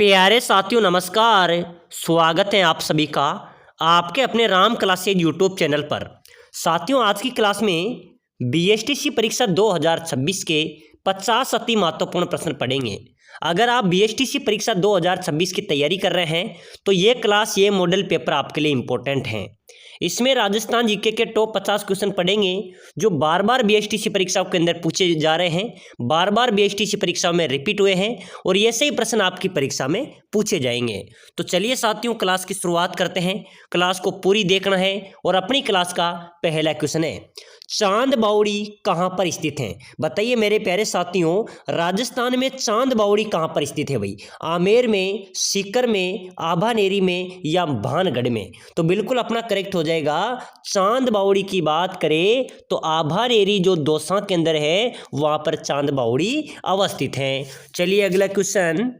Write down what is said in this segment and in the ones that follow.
प्यारे साथियों नमस्कार। स्वागत है आप सभी का आपके अपने राम क्लासेज यूट्यूब चैनल पर। साथियों आज की क्लास में बीएसटीसी परीक्षा 2026 के 50 अति महत्वपूर्ण प्रश्न पढ़ेंगे। अगर आप बीएसटीसी परीक्षा 2026 की तैयारी कर रहे हैं तो ये मॉडल पेपर आपके लिए इम्पोर्टेंट हैं। इसमें राजस्थान जीके के टॉप 50 क्वेश्चन पढ़ेंगे जो बार बार बीएसटीसी परीक्षाओं के अंदर पूछे जा रहे हैं, बार बार बीएसटीसी परीक्षाओं में रिपीट हुए हैं और ऐसे ही प्रश्न आपकी परीक्षा में पूछे जाएंगे। तो चलिए साथियों क्लास की शुरुआत करते हैं। क्लास को पूरी देखना है और अपनी क्लास का पहला क्वेश्चन है, चांद बावड़ी कहाँ पर स्थित है? बताइए मेरे प्यारे साथियों, राजस्थान में चांद बावड़ी कहाँ पर स्थित है भाई? आमेर में, सीकर में, आभानेरी में या भानगढ़ में? तो बिल्कुल अपना करेक्ट हो जाएगा। चांद बावड़ी की बात करें तो आभानेरी जो दौसा के अंदर है वहां पर चांद बावड़ी अवस्थित है। चलिए अगला क्वेश्चन,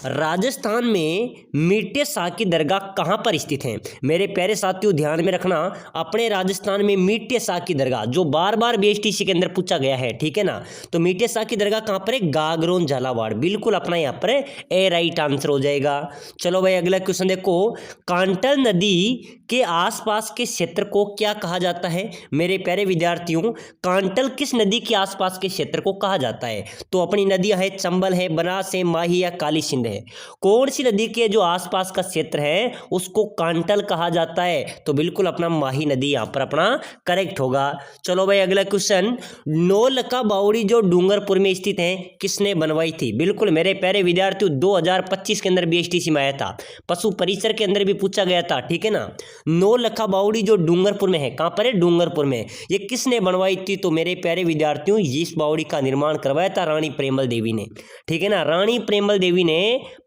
राजस्थान में मीठे शाह की दरगाह कहाँ पर स्थित है? मेरे प्यारे साथियों ध्यान में रखना, अपने राजस्थान में मीठे शाह की दरगाह जो बार बार बीएसटीसी के अंदर पूछा गया है, ठीक है ना। तो मीठे शाह की दरगाह कहाँ पर है? गागरोन झालावाड़। बिल्कुल अपना यहाँ पर ए राइट आंसर हो जाएगा। चलो भाई अगला क्वेश्चन देखो, कांटल नदी के आसपास के क्षेत्र को क्या कहा जाता है? मेरे प्यारे विद्यार्थियों, कांटल किस नदी के आसपास के क्षेत्र को कहा जाता है? तो अपनी नदियां है, चंबल है, बनास है, माही या काली सिंध है। कौन सी नदी के जो आसपास का क्षेत्र है उसको कांटल कहा जाता है? तो बिल्कुल अपना माही नदी यहां पर अपना करेक्ट होगा। चलो भाई अगला क्वेश्चन, नौलखा बावड़ी जो डूंगरपुर में स्थित है किसने बनवाई थी? बिल्कुल मेरे प्यारे विद्यार्थियों 2025 के अंदर बीएसटीसी में आया था, पशु परिसर के अंदर भी पूछा गया था, ठीक है ना। नौलखा बावड़ी जो डूंगरपुर में है, कहां पर है? डूंगरपुर में। ये किसने बनवाई थी? तो मेरे प्यारे विद्यार्थियों इस बावड़ी का निर्माण करवाया था रानी प्रेमल देवी ने, ठीक है ना। रानी प्रेमल देवी ने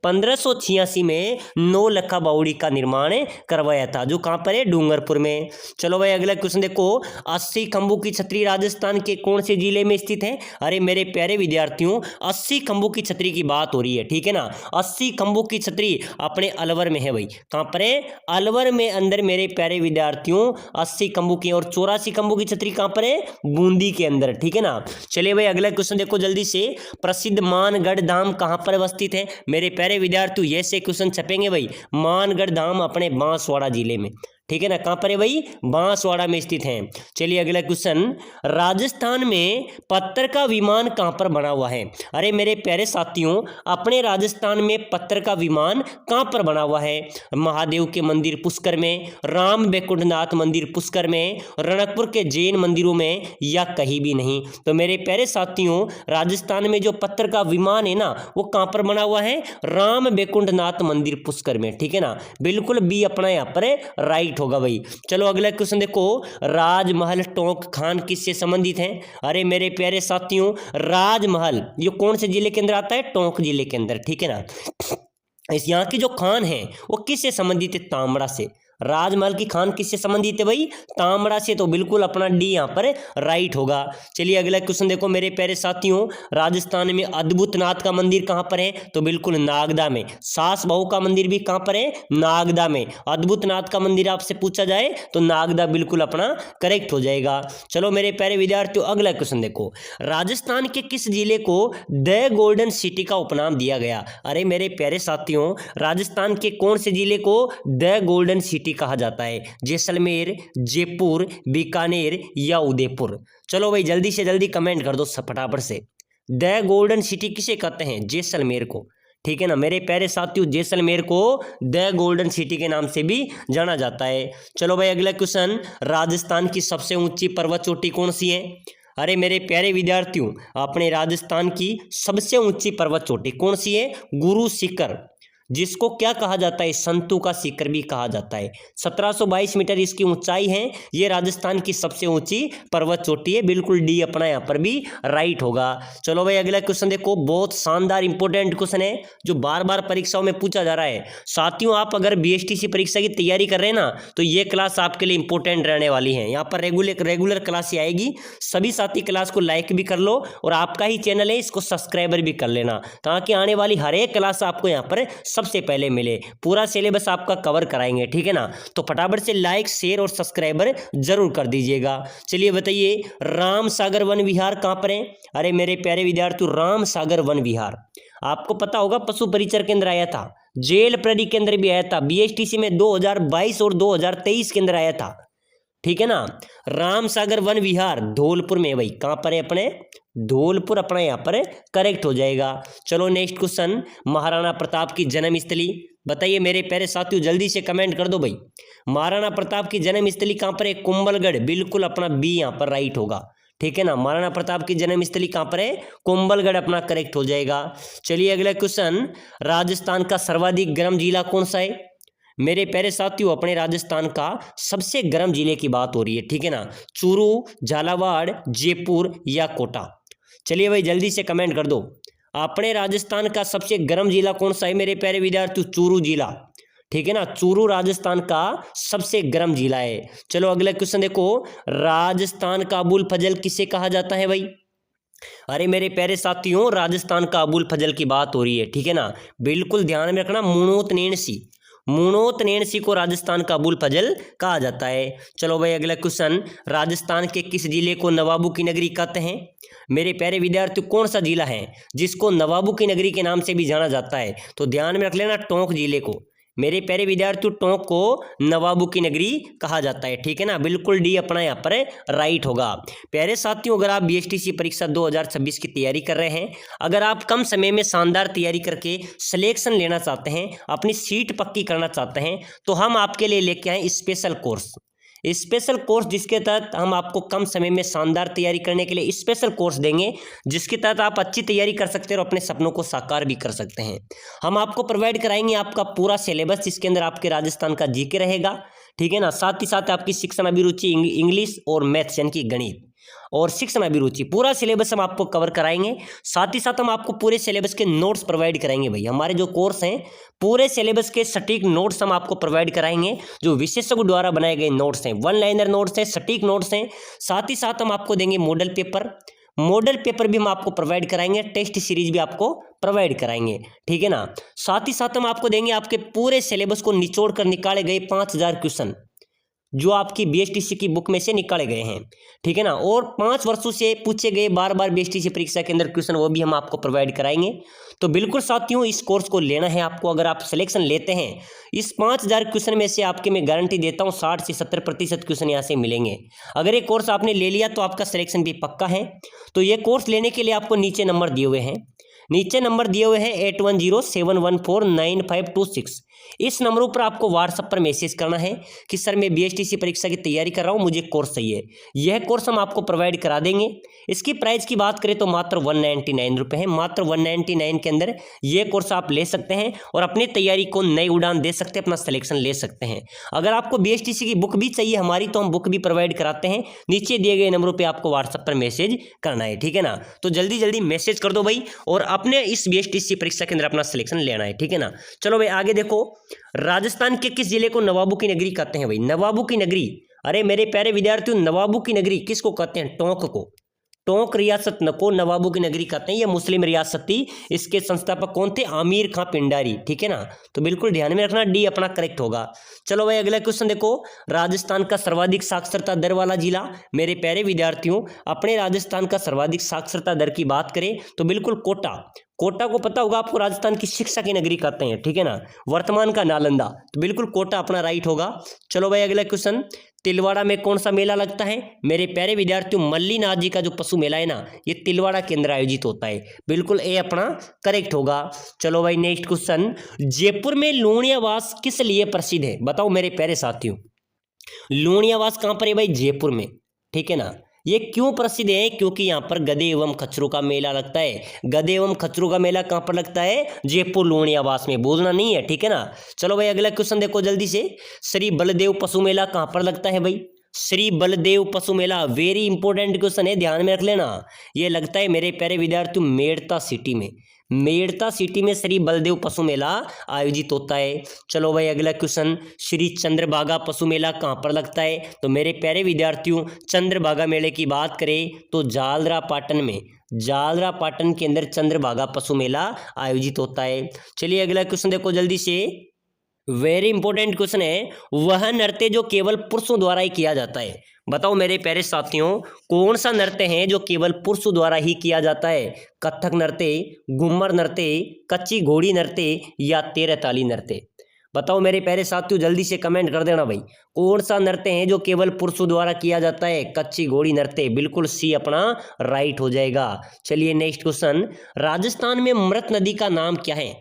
1586 में नौलखा बावड़ी का निर्माण करवाया था जो कहां पर है? डूंगरपुर में। चलो भाई अगला क्वेश्चन देखो, 80 खंभों की छतरी राजस्थान के कौन से जिले में स्थित है? अरे मेरे प्यारे विद्यार्थियों 80 खंभों की छतरी की बात हो रही है, ठीक है ना। 80 खंभों की छतरी अपने अलवर में है भाई। कहां पर है? अलवर में अंदर मेरे प्यारे विद्यार्थियों 80 खंभों की, और 84 खंभों की छतरी कहां पर है? बूंदी के अंदर, ठीक है ना। चलिए भाई अगला क्वेश्चन देखो जल्दी से, प्रसिद्ध मानगढ़ धाम कहां पर अवस्थित है? मेरे प्यारे विद्यार्थियों ऐसे क्वेश्चन छपेंगे भाई। मानगढ़ धाम अपने बांसवाड़ा जिले में, ठीक है ना। कहां पर है भाई? बांसवाड़ा में स्थित है। चलिए अगला क्वेश्चन, राजस्थान में पत्थर का विमान कहां पर बना हुआ है? अरे मेरे प्यारे साथियों अपने राजस्थान में पत्थर का विमान कहां पर बना हुआ है? महादेव के मंदिर पुष्कर में, राम बैकुंठनाथ मंदिर पुष्कर में, रणकपुर के जैन मंदिरों में या कहीं भी नहीं? तो मेरे प्यारे साथियों राजस्थान में जो पत्थर का विमान है ना वो कहां पर बना हुआ है? राम बैकुंठनाथ मंदिर पुष्कर में, ठीक है ना। बिल्कुल बी अपना यहाँ पर राइट होगा भाई। चलो अगला क्वेश्चन देखो, राजमहल टोंक खान किससे संबंधित है? अरे मेरे प्यारे साथियों राजमहल ये कौन से जिले के अंदर आता है? टोंक जिले के अंदर, ठीक है ना। इस यहाँ की जो खान है वो किससे संबंधित है? तांबड़ा से। राजमहल की खान किससे संबंधित है भाई? तांबड़ा से। तो बिल्कुल अपना डी यहाँ पर राइट होगा। चलिए अगला क्वेश्चन देखो मेरे प्यारे साथियों, राजस्थान में अद्भुतनाथ का मंदिर कहाँ पर है? तो बिल्कुल नागदा में। सास बहू का मंदिर भी कहाँ पर है? नागदा में। अद्भुतनाथ का मंदिर आपसे पूछा जाए तो नागदा बिल्कुल अपना करेक्ट हो जाएगा। चलो मेरे प्यारे विद्यार्थियों अगला क्वेश्चन देखो, राजस्थान के किस जिले को द गोल्डन सिटी का उपनाम दिया गया? अरे मेरे प्यारे साथियों राजस्थान के कौन से जिले को द गोल्डन सिटी कहा जाता है? जैसलमेर, जयपुर, बीकानेर या उदयपुर? चलो भाई जल्दी से जल्दी कमेंट कर दो फटाफट से। द गोल्डन सिटी किसे कहते हैं? जैसलमेर को, ठीक है ना। मेरे प्यारे साथियों जैसलमेर को द गोल्डन सिटी के नाम से भी जाना जाता है। चलो भाई अगला क्वेश्चन, राजस्थान की सबसे ऊंची पर्वत चोटी कौन सी है? अरे मेरे प्यारे विद्यार्थियों अपने राजस्थान की सबसे ऊंची पर्वत चोटी कौन सी है? गुरु शिखर, जिसको क्या कहा जाता है? संतू का शिखर भी कहा जाता है। 1722 मीटर इसकी ऊंचाई है। ये राजस्थान की सबसे ऊंची पर्वत चोटी है। बिल्कुल डी अपना यहाँ पर भी राइट होगा। चलो भाई अगला क्वेश्चन देखो, बहुत शानदार इंपॉर्टेंट क्वेश्चन है जो बार बार परीक्षाओं में पूछा जा रहा है। साथियों आप अगर बीएसटीसी परीक्षा की तैयारी कर रहे हैं ना तो ये क्लास आपके लिए इंपॉर्टेंट रहने वाली है। यहाँ पर रेगुलर क्लास आएगी। सभी साथी क्लास को लाइक भी कर लो और आपका ही चैनल है इसको सब्सक्राइबर भी कर लेना ताकि आने वाली हर एक क्लास आपको यहाँ पर सबसे पहले मिले। पूरा सिलेबस आपका कवर कराएंगे, ठीक है ना। तो फटाफट से लाइक शेयर और सब्सक्राइबर जरूर कर दीजिएगा। चलिए बताइए राम सागर वन विहार कहाँ पर है? अरे मेरे प्यारे विद्यार्थियों राम सागर वन विहार आपको पता होगा पशु परिचर केंद्र आया था, जेल प्रहरी केंद्र भी आया था, बीएसटीसी में 2022 और 2023 के अंदर आया था, ठीक है ना। राम सागर वन विहार धौलपुर में है भाई, कहाँ पर है अपने धौलपुर, अपना यहाँ पर करेक्ट हो जाएगा। चलो नेक्स्ट क्वेश्चन, महाराणा प्रताप की जन्मस्थली बताइए मेरे प्यारे साथियों, जल्दी से कमेंट कर दो भाई। महाराणा प्रताप की जन्मस्थली कहाँ पर है? कुंभलगढ़, बिल्कुल अपना बी यहाँ पर राइट होगा, ठीक है ना। महाराणा प्रताप की जन्मस्थली कहाँ पर है? कुंभलगढ़, अपना करेक्ट हो जाएगा। चलिए अगला क्वेश्चन, राजस्थान का सर्वाधिक गर्म जिला कौन सा है? मेरे प्यारे साथियों अपने राजस्थान का सबसे गर्म जिले की बात हो रही है, ठीक है ना। चूरू, झालावाड़, जयपुर या कोटा? चलिए भाई जल्दी से कमेंट कर दो, अपने राजस्थान का सबसे गर्म जिला कौन सा है मेरे प्यारे विद्यार्थियों? चूरू जिला, ठीक है ना। चूरू राजस्थान का सबसे गर्म जिला है। चलो अगला क्वेश्चन देखो, राजस्थान का अबुल फजल किसे कहा जाता है भाई? अरे मेरे प्यारे साथियों राजस्थान का अबुल फजल की बात हो रही है, ठीक है ना। बिल्कुल ध्यान में रखना, मुणोत नैणसी को राजस्थान का अबुल फजल कहा जाता है। चलो भाई अगला क्वेश्चन, राजस्थान के किस जिले को नवाबों की नगरी कहते हैं? मेरे प्यारे विद्यार्थियों कौन सा जिला है जिसको नवाबों की नगरी के नाम से भी जाना जाता है? तो ध्यान में रख लेना टोंक जिले को, मेरे प्यारे विद्यार्थियों टोंक को नवाबों की नगरी कहा जाता है, ठीक है ना। बिल्कुल डी अपना यहाँ पर राइट होगा। प्यारे साथियों अगर आप बीएसटीसी परीक्षा 2026 की तैयारी कर रहे हैं, अगर आप कम समय में शानदार तैयारी करके सिलेक्शन लेना चाहते हैं, अपनी सीट पक्की करना चाहते हैं, तो हम आपके लिए लेके आए स्पेशल कोर्स जिसके तहत हम आपको कम समय में शानदार तैयारी करने के लिए स्पेशल कोर्स देंगे, जिसके तहत आप अच्छी तैयारी कर सकते हैं और अपने सपनों को साकार भी कर सकते हैं। हम आपको प्रोवाइड कराएंगे आपका पूरा सिलेबस, जिसके अंदर आपके राजस्थान का जीके रहेगा, ठीक है ना। साथ ही साथ आपकी शिक्षण अभिरुचि इंग्लिश और मैथ्स यानी कि गणित और शिक्षण अभिरुचि, पूरा सिलेबस हम आपको कवर कराएंगे। साथ ही साथ हम आपको पूरे सिलेबस के नोट्स प्रोवाइड कराएंगे भाई। हमारे जो कोर्स हैं पूरे सिलेबस के सटीक नोट्स हम आपको प्रोवाइड कराएंगे, जो विशेषज्ञों द्वारा बनाए गए नोट्स हैं, वन लाइनर नोट्स हैं, सटीक नोट्स हैं। साथ ही साथ हम आपको देंगे मॉडल पेपर भी हम आपको प्रोवाइड कराएंगे, टेस्ट सीरीज भी आपको प्रोवाइड कराएंगे, ठीक है ना। साथ ही साथ हम आपको देंगे आपके पूरे सिलेबस को निचोड़ कर निकाले गए 5000 क्वेश्चन जो आपकी बीएसटीसी की बुक में से निकाले गए हैं, ठीक है ना। और 5 वर्षों से पूछे गए बार बीएसटीसी परीक्षा के अंदर क्वेश्चन, वो भी हम आपको प्रोवाइड कराएंगे। तो बिल्कुल साथियों इस कोर्स को लेना है आपको। अगर आप सिलेक्शन लेते हैं, इस 5000 क्वेश्चन में से आपके मैं गारंटी देता हूँ 60 से 70% क्वेश्चन यहाँ से मिलेंगे। अगर ये कोर्स आपने ले लिया तो आपका सिलेक्शन भी पक्का है। तो ये कोर्स लेने के लिए आपको नीचे नंबर दिए हुए हैं 8107149526। इस नंबरों पर आपको व्हाट्सएप पर मैसेज करना है कि सर मैं बीएसटीसी परीक्षा की तैयारी कर रहा हूं, मुझे कोर्स चाहिए। यह कोर्स हम आपको प्रोवाइड करा देंगे। इसकी प्राइस की बात करें तो मात्र 199 रुपये है। मात्र 199 के अंदर यह कोर्स आप ले सकते हैं और अपनी तैयारी को नई उड़ान दे सकते हैं, अपना सिलेक्शन ले सकते हैं। अगर आपको बीएसटीसी की बुक भी चाहिए हमारी, तो हम बुक भी प्रोवाइड कराते हैं। नीचे दिए गए नंबरों पर आपको व्हाट्सएप पर मैसेज करना है, ठीक है ना। तो जल्दी जल्दी मैसेज कर दो भाई और अपने इस बीएसटीसी परीक्षा के अंदर अपना सिलेक्शन लेना है, ठीक है ना। चलो भाई आगे देखो, राजस्थान के किस जिले को नवाबों की नगरी कहते हैं भाई? नवाबों की नगरी, अरे मेरे प्यारे विद्यार्थियों नवाबों की नगरी किसको कहते हैं? टोंक को। टोंक रियासत को नवाबों की नगरी कहते हैं। यह मुस्लिम रियासत थी। इसके संस्थापक कौन थे? आमिर खां पिंडारी, ठीक है ना। तो बिल्कुल ध्यान में रखना, डी अपना करेक्ट होगा। चलो भाई अगला क्वेश्चन देखो, राजस्थान का सर्वाधिक साक्षरता दर वाला जिला। मेरे प्यारे विद्यार्थियों अपने राजस्थान का सर्वाधिक साक्षरता दर की बात करें तो बिल्कुल कोटा को पता होगा आपको, राजस्थान की शिक्षा की नगरी कहते हैं, ठीक है ना। वर्तमान का नालंदा, तो बिल्कुल कोटा अपना राइट होगा। चलो भाई अगला क्वेश्चन, तिलवाड़ा में कौन सा मेला लगता है? मेरे प्यारे विद्यार्थियों मल्लीनाथ जी का जो पशु मेला है ना, ये तिलवाड़ा के अंदर आयोजित होता है। बिल्कुल ए अपना करेक्ट होगा। चलो भाई नेक्स्ट क्वेश्चन, जयपुर में लूणियावास किस लिए प्रसिद्ध है? बताओ मेरे प्यारे साथियों, लूणियावास कहाँ पर है भाई? जयपुर में, ठीक है ना। ये क्यों प्रसिद्ध है? क्योंकि यहाँ पर गधे एवं खच्चरों का मेला लगता है। गधे एवं खच्चरों का मेला कहाँ पर लगता है? जयपुर लूणियावास में, भूलना नहीं है, ठीक है ना। चलो भाई अगला क्वेश्चन देखो जल्दी से, श्री बलदेव पशु मेला कहाँ पर लगता है भाई? श्री बलदेव पशु मेला वेरी इंपॉर्टेंट क्वेश्चन है, ध्यान में रख लेना। ये लगता है मेरे प्यारे विद्यार्थियों मेड़ता सिटी में श्री बलदेव पशु मेला आयोजित होता है। चलो भाई अगला क्वेश्चन, श्री चंद्रभागा पशु मेला कहाँ पर लगता है? तो मेरे प्यारे विद्यार्थियों चंद्रभागा मेले की बात करें तो जालरा पाटन के अंदर चंद्रभागा पशु मेला आयोजित होता है। चलिए अगला क्वेश्चन देखो जल्दी से, वेरी इंपॉर्टेंट क्वेश्चन है, वह नृत्य जो केवल पुरुषों द्वारा ही किया जाता है। बताओ मेरे प्यारे साथियों, कौन सा नृत्य है जो केवल पुरुषों द्वारा ही किया जाता है? कथक नृत्य, घूमर नृत्य, कच्ची घोड़ी नृत्य या तेरह ताली नृत्य? बताओ मेरे प्यारे साथियों, जल्दी से कमेंट कर देना भाई, कौन सा नृत्य है जो केवल पुरुषों द्वारा किया जाता है? कच्ची घोड़ी नृत्य, बिल्कुल सी अपना राइट हो जाएगा। चलिए नेक्स्ट क्वेश्चन, राजस्थान में मृत नदी का नाम क्या है?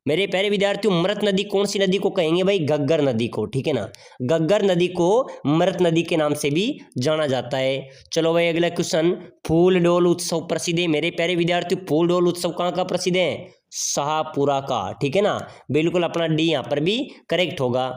मेरे प्यारे विद्यार्थियों, मृत नदी कौन सी नदी को कहेंगे भाई? गग्गर नदी को, ठीक है ना। गग्गर नदी को मृत नदी के नाम से भी जाना जाता है। चलो भाई अगला क्वेश्चन, फूल डोल उत्सव प्रसिद्ध है। मेरे प्यारे विद्यार्थियों, फूल डोल उत्सव कहाँ का प्रसिद्ध है? शाहपुरा का, ठीक है ना। बिल्कुल अपना डी यहाँ पर भी करेक्ट होगा।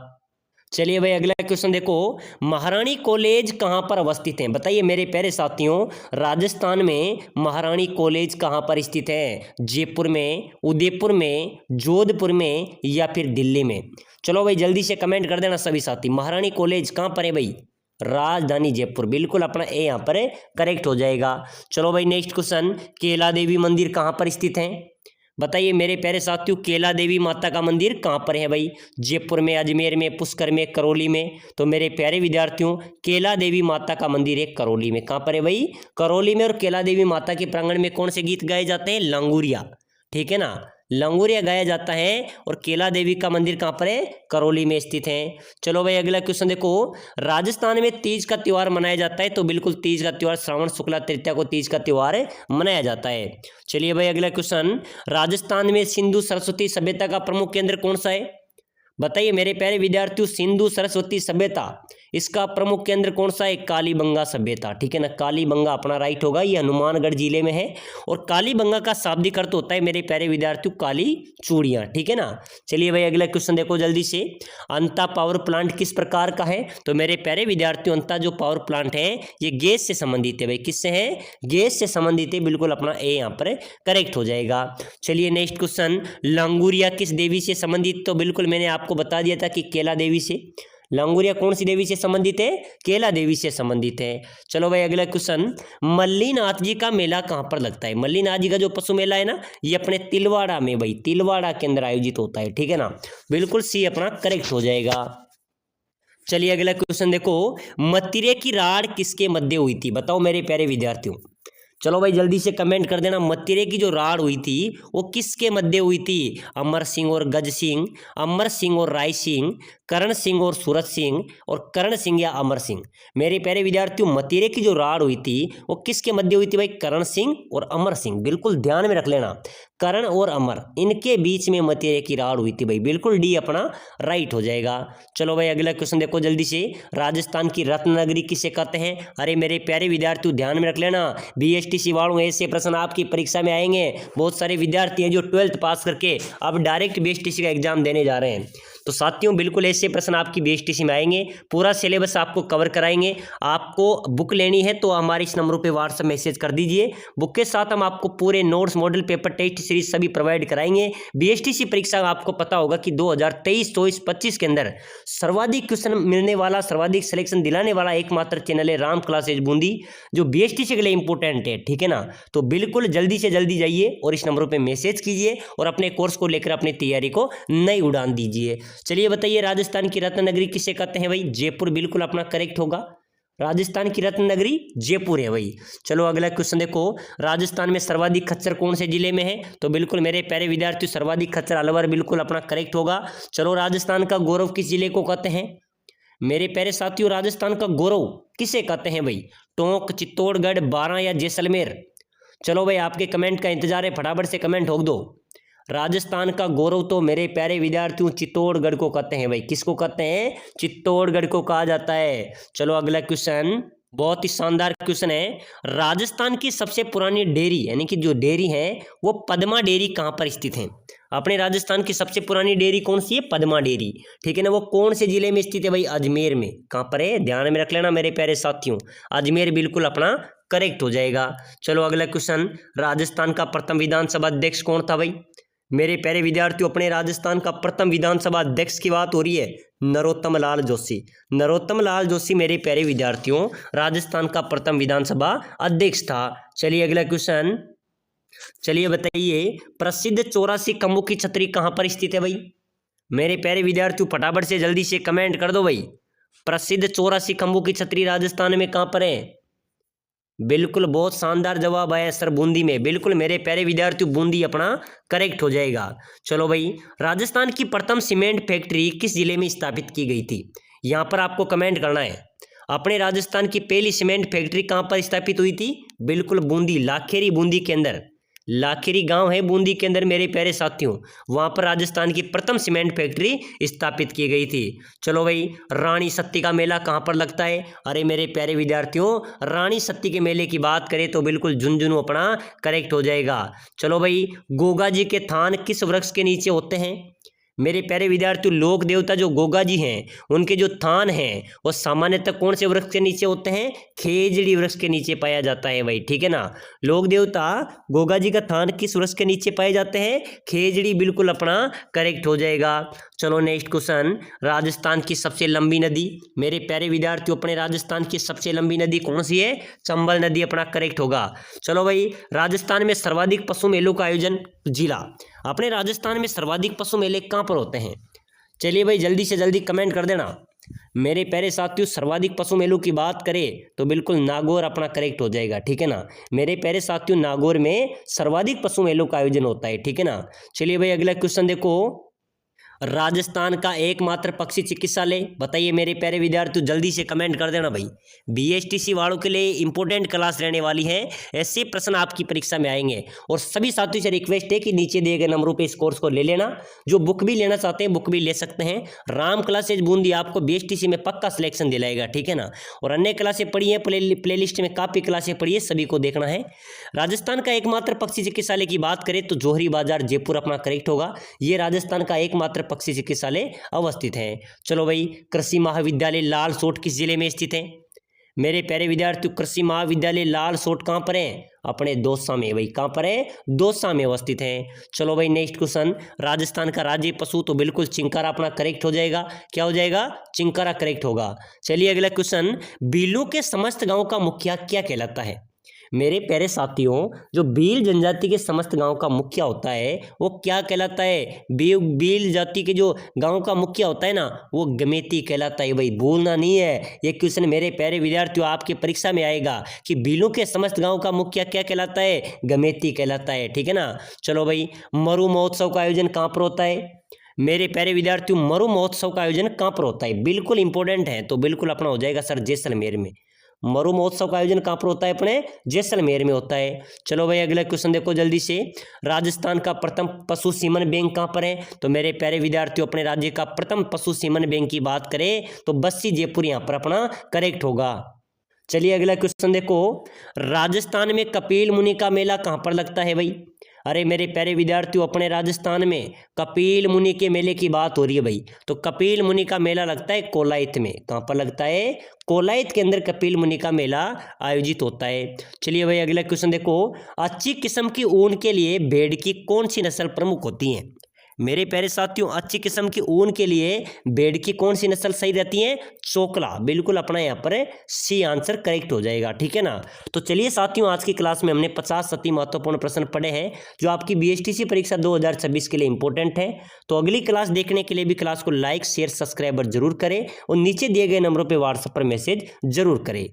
चलिए भाई अगला क्वेश्चन देखो, महारानी कॉलेज कहाँ पर अवस्थित है? बताइए मेरे प्यारे साथियों, राजस्थान में महारानी कॉलेज कहाँ पर स्थित है? जयपुर में, उदयपुर में, जोधपुर में या फिर दिल्ली में? चलो भाई जल्दी से कमेंट कर देना सभी साथी, महारानी कॉलेज कहाँ पर है भाई? राजधानी जयपुर, बिल्कुल अपना ए यहाँ पर करेक्ट हो जाएगा। चलो भाई नेक्स्ट क्वेश्चन, केला देवी मंदिर कहाँ पर स्थित है? बताइए मेरे प्यारे साथियों, केला देवी माता का मंदिर कहाँ पर है भाई? जयपुर में, अजमेर में, पुष्कर में, करौली में? तो मेरे प्यारे विद्यार्थियों, केला देवी माता का मंदिर है करौली में। कहाँ पर है भाई? करौली में। और केला देवी माता के प्रांगण में कौन से गीत गाए जाते हैं? लंगूरिया, ठीक है ना, लंगूरिया गाया जाता है। और केला देवी का मंदिर कहाँ पर है? करौली में स्थित है। चलो भाई अगला क्वेश्चन देखो, राजस्थान में तीज का त्योहार मनाया जाता है। तो बिल्कुल तीज का त्योहार श्रावण शुक्ला तृतीया को तीज का त्योहार मनाया जाता है। चलिए भाई अगला क्वेश्चन, राजस्थान में सिंधु सरस्वती सभ्यता का प्रमुख केंद्र कौन सा है? बताइए मेरे प्यारे विद्यार्थियों, सिंधु सरस्वती सभ्यता, इसका प्रमुख केंद्र कौन सा है? कालीबंगा सभ्यता, ठीक है ना। कालीबंगा अपना राइट होगा, ये हनुमानगढ़ जिले में है। और कालीबंगा का शाब्दिक अर्थ होता है मेरे प्यारे विद्यार्थियों काली चूड़ियाँ, ठीक है ना। चलिए भाई अगला क्वेश्चन देखो जल्दी से, अंता पावर प्लांट किस प्रकार का है? तो मेरे प्यारे विद्यार्थियों, अंता जो पावर प्लांट है ये गैस से संबंधित है भाई। किससे है? गैस से संबंधित है, बिल्कुल अपना ए यहाँ पर करेक्ट हो जाएगा। चलिए नेक्स्ट क्वेश्चन, लंगूरिया किस देवी से संबंधित? तो बिल्कुल मैंने आपको बता दिया था कि केला देवी से। लंगूरिया कौन सी देवी से संबंधित है? केला देवी से संबंधित है। चलो भाई अगला क्वेश्चन, मल्लीनाथ जी का मेला कहाँ पर लगता है? मल्लीनाथ जी का जो पशु मेला है ना, ये अपने तिलवाड़ा में भाई, तिलवाड़ा के अंदर आयोजित होता है, ठीक है ना। बिल्कुल सी अपना करेक्ट हो जाएगा। चलिए अगला क्वेश्चन देखो, मतिरे की राड़ किसके मध्य हुई थी? बताओ मेरे प्यारे विद्यार्थियों, चलो भाई जल्दी से कमेंट कर देना, मतिरे की जो राड़ हुई थी वो किसके मध्य हुई थी? अमर सिंह और गज सिंह, अमर सिंह और राय सिंह, करण सिंह और सूरत सिंह, और करण सिंह या अमर सिंह? मेरे प्यारे विद्यार्थियों, मतिरे की जो राड़ हुई थी वो किसके मध्य हुई थी भाई? करण सिंह और अमर सिंह, बिल्कुल ध्यान में रख लेना, करण और अमर, इनके बीच में मतिरे की राड़ हुई थी भाई। बिल्कुल डी अपना राइट हो जाएगा। चलो भाई अगला क्वेश्चन देखो जल्दी से, राजस्थान की रत्न नगरी किसे कहते हैं? अरे मेरे प्यारे विद्यार्थियों ध्यान में रख लेना, बीएसटीसी वालों ऐसे प्रश्न आपकी परीक्षा में आएंगे। बहुत सारे विद्यार्थी हैं जो 12th पास करके अब डायरेक्ट बीएसटीसी का एग्जाम देने जा रहे हैं। तो साथियों बिल्कुल ऐसे प्रश्न आपकी बीएसटीसी में आएंगे, पूरा सिलेबस आपको कवर कराएंगे। आपको बुक लेनी है तो हमारे इस नंबरों पे व्हाट्सएप मैसेज कर दीजिए, बुक के साथ हम आपको पूरे notes, model paper, test series सभी प्रोवाइड कराएंगे। बीएसटीसी परीक्षा आपको पता होगा कि 2023, 24, 25 के अंदर सर्वाधिक क्वेश्चन मिलने वाला, सर्वाधिक सिलेक्शन दिलाने वाला एकमात्र चैनल है राम क्लासेज बूंदी, जो बीएसटीसी के लिए इंपॉर्टेंट है, ठीक है ना। तो बिल्कुल जल्दी से जल्दी जाइए और इस नंबरों पर मैसेज कीजिए और अपने कोर्स को लेकर अपनी तैयारी को नई उड़ान दीजिए। चलिए बताइए, राजस्थान की रत्न नगरी किसे कहते हैं भाई? जयपुर, बिल्कुल अपना करेक्ट होगा, राजस्थान की रत्न नगरी जयपुर है भाई। चलो अगला क्वेश्चन देखो, राजस्थान में सर्वाधिक खच्चर कौन से जिले में है? तो बिल्कुल मेरे प्यारे विद्यार्थियों, सर्वाधिक खच्चर अलवर, बिल्कुल अपना करेक्ट होगा। चलो राजस्थान का गौरव किस जिले को कहते हैं? मेरे प्यारे साथियों, राजस्थान का गौरव किसे कहते हैं भाई? टोंक, चित्तौड़गढ़, बारां या जैसलमेर? चलो भाई आपके कमेंट का इंतजार है, फटाफट से कमेंट ठोक दो। राजस्थान का गौरव तो मेरे प्यारे विद्यार्थियों चित्तौड़गढ़ को कहते हैं भाई। किसको कहते हैं? चित्तौड़गढ़ को कहा जाता है। चलो अगला क्वेश्चन, बहुत ही शानदार क्वेश्चन है, राजस्थान की सबसे पुरानी डेयरी यानी कि जो डेयरी है वो पद्मा डेयरी कहाँ पर स्थित है? अपने राजस्थान की सबसे पुरानी डेयरी कौन सी है? पद्मा डेयरी, ठीक है ना। वो कौन से जिले में स्थित है भाई? अजमेर में। कहाँ पर है? ध्यान में रख लेना मेरे प्यारे साथियों, अजमेर, बिल्कुल अपना करेक्ट हो जाएगा। चलो अगला क्वेश्चन, राजस्थान का प्रथम विधानसभा अध्यक्ष कौन था भाई? मेरे प्यारे विद्यार्थियों, अपने राजस्थान का प्रथम विधानसभा अध्यक्ष की बात हो रही है, नरोत्तम लाल जोशी। नरोत्तम लाल जोशी मेरे प्यारे विद्यार्थियों राजस्थान का प्रथम विधानसभा अध्यक्ष था। चलिए अगला क्वेश्चन, चलिए बताइए, प्रसिद्ध 84 खंभों की छतरी कहाँ पर स्थित है भाई? मेरे प्यारे विद्यार्थियों फटाफट से जल्दी से कमेंट कर दो भाई। प्रसिद्ध 84 खंभों की छतरी राजस्थान में कहाँ पर है? बिल्कुल बहुत शानदार जवाब आया सर, बूंदी में। बिल्कुल मेरे प्यारे विद्यार्थियों बूंदी अपना करेक्ट हो जाएगा। चलो भाई, राजस्थान की प्रथम सीमेंट फैक्ट्री किस जिले में स्थापित की गई थी? यहाँ पर आपको कमेंट करना है। अपने राजस्थान की पहली सीमेंट फैक्ट्री कहाँ पर स्थापित हुई थी? बिल्कुल बूंदी, लाखेरी बूंदी के अंदर। लाखेरी गांव है बूंदी के अंदर मेरे प्यारे साथियों, वहां पर राजस्थान की प्रथम सीमेंट फैक्ट्री स्थापित की गई थी। चलो भाई, रानी सती का मेला कहां पर लगता है? अरे मेरे प्यारे विद्यार्थियों, रानी सती के मेले की बात करें तो बिल्कुल झुंझुनू अपना करेक्ट हो जाएगा। चलो भाई, गोगा जी के थान किस वृक्ष के नीचे होते हैं? मेरे प्यारे विद्यार्थियों, लोक देवता जो गोगा जी हैं उनके जो थान हैं वो सामान्यतः कौन से वृक्ष के नीचे होते हैं? खेजड़ी वृक्ष के नीचे पाया जाता है भाई, ठीक है ना। लोक देवता गोगा जी का थान किस वृक्ष के नीचे पाए जाते हैं? खेजड़ी, बिल्कुल अपना करेक्ट हो जाएगा। चलो नेक्स्ट क्वेश्चन, राजस्थान की सबसे लंबी नदी? मेरे प्यारे विद्यार्थियों, अपने राजस्थान की सबसे लंबी नदी कौन सी है? चंबल नदी अपना करेक्ट होगा। चलो भाई, राजस्थान में सर्वाधिक पशु मेलों का आयोजन जिला? अपने राजस्थान में सर्वाधिक पशु मेले कहाँ पर होते हैं? चलिए भाई, जल्दी से जल्दी कमेंट कर देना। मेरे प्यारे साथियों, सर्वाधिक पशु मेलों की बात करें तो बिल्कुल नागौर अपना करेक्ट हो जाएगा, ठीक है ना। मेरे प्यारे साथियों, नागौर में सर्वाधिक पशु मेलों का आयोजन होता है, ठीक है ना। चलिए भाई, अगला क्वेश्चन देखो, राजस्थान का एकमात्र पक्षी चिकित्सालय बताइए मेरे प्यारे विद्यार्थियों, जल्दी से कमेंट कर देना भाई। बीएसटीसी वालों के लिए इंपॉर्टेंट क्लास रहने वाली है, ऐसे प्रश्न आपकी परीक्षा में आएंगे। और सभी साथियों से रिक्वेस्ट है कि नीचे दिए गए नंबरों पे इस कोर्स को ले लेना। जो बुक भी लेना चाहते हैं बुक भी ले सकते हैं। राम क्लासेज बूंदी आपको बीएसटीसी में पक्का सिलेक्शन दिलाएगा, ठीक है ना। और अन्य क्लासें पढ़ी है, प्ले लिस्ट में काफ़ी क्लासें पढ़ी है, सभी को देखना है। राजस्थान का एकमात्र पक्षी चिकित्सालय की बात करें तो जोहरी बाजार जयपुर अपना करेक्ट होगा। ये राजस्थान का एकमात्र पक्षी चिकित्सालय अवस्थित है। चलो भाई, कृषि महाविद्यालय लालसोट किस जिले में स्थित है? मेरे प्यारे विद्यार्थियों, कृषि महाविद्यालय लालसोट कहाँ पर है? अपने दौसा में भाई, कहाँ पर है? दौसा में अवस्थित है। चलो भाई, नेक्स्ट क्वेश्चन, राजस्थान का राज्य पशु तो बिल्कुल चिंकारा अपना करेक्ट हो जाएगा। क्या हो जाएगा? चिंकारा करेक्ट होगा। चलिए अगला क्वेश्चन, भीलों के समस्त गांव का मुखिया क्या कहलाता है? मेरे प्यारे साथियों, जो भील जनजाति के समस्त गांव का मुखिया होता है वो क्या कहलाता है? भील जाति के जो गांव का मुखिया होता है ना, वो गमेती कहलाता है भाई, भूलना नहीं है। ये क्वेश्चन मेरे प्यारे विद्यार्थियों आपके परीक्षा में आएगा कि भीलों के समस्त गांव का मुखिया क्या कहलाता है? गमेती कहलाता है, ठीक है ना। चलो भाई, मरु महोत्सव का आयोजन कहाँ पर होता है? मेरे प्यारे विद्यार्थियों, मरु महोत्सव का आयोजन कहाँ पर होता है? बिल्कुल इंपॉर्टेंट है, तो बिल्कुल अपना हो जाएगा सर जैसलमेर में। मरु महोत्सव का आयोजन कहाँ पर होता है? अपने जैसलमेर में होता है। चलो भाई, अगला क्वेश्चन देखो जल्दी से, राजस्थान का प्रथम पशु सीमन बैंक कहाँ पर है? तो मेरे प्यारे विद्यार्थियों, अपने राज्य का प्रथम पशु सीमन बैंक की बात करें तो बस्सी जयपुर यहाँ पर अपना करेक्ट होगा। चलिए अगला क्वेश्चन देखो, राजस्थान में कपिल मुनि का मेला कहाँ पर लगता है भाई? अरे मेरे प्यारे विद्यार्थियों, अपने राजस्थान में कपिल मुनि के मेले की बात हो रही है भाई। तो कपिल मुनि का मेला लगता है कोलायत में। कहाँ पर लगता है? कोलायत के अंदर कपिल मुनि का मेला आयोजित होता है। चलिए भाई, अगला क्वेश्चन देखो, अच्छी किस्म की ऊन के लिए भेड़ की कौन सी नस्ल प्रमुख होती है? मेरे प्यारे साथियों, अच्छी किस्म की ऊन के लिए भेड़ की कौन सी नस्ल सही रहती है? चोकला, बिल्कुल अपना यहाँ पर सी आंसर करेक्ट हो जाएगा, ठीक है ना। तो चलिए साथियों, आज की क्लास में हमने 50 अति महत्वपूर्ण प्रश्न पढ़े हैं जो आपकी बीएसटीसी परीक्षा 2026 के लिए इंपॉर्टेंट है। तो अगली क्लास देखने के लिए भी क्लास को लाइक शेयर सब्सक्राइब जरूर करें और नीचे दिए गए नंबरों पर व्हाट्सएप पर मैसेज जरूर करें।